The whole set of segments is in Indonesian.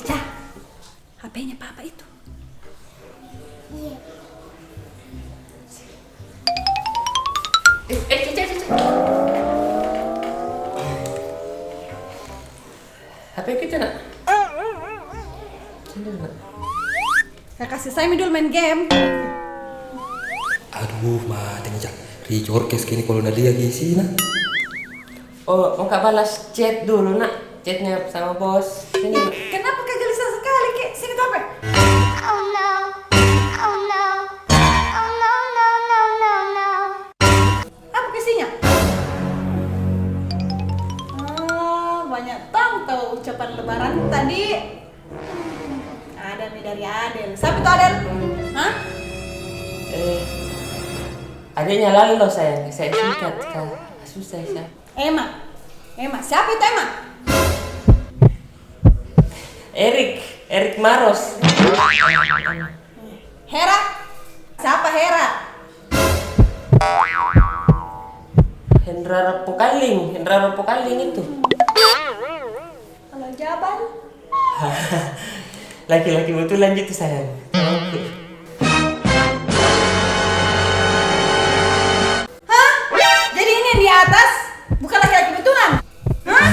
Cah, HP-nya papa itu. Iya. Cica. HP kita nak? Sini nak. Saya kasih saya dulu main game. Aduh, mati ngejak. Ricor kes kini kalau Nadia gisi nah. Oh, mau kak balas chat dulu nak. Chatnya sama bos. Sini nak. Kenapa kegelisah sekali, Ki? Sini tuh HP. Oh no. Oh no. Oh no no no no no. Apa isinya? Banyak tahu ucapan lebaran tadi. Ada nih dari Adel. Siapa itu Adel? Hah? Adanya Lalo sayang. Saya singkat kak. Susah saya. Emma. Siapa itu Emma? Erik Maros. Hera. Siapa Hera? Hendra Rapokaling itu. Kalau Jaban. Laki-laki betulan gitu sayang. Hah? Jadi ini yang di atas bukan laki-laki betulan? Hah?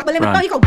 Boleh bertahu kau?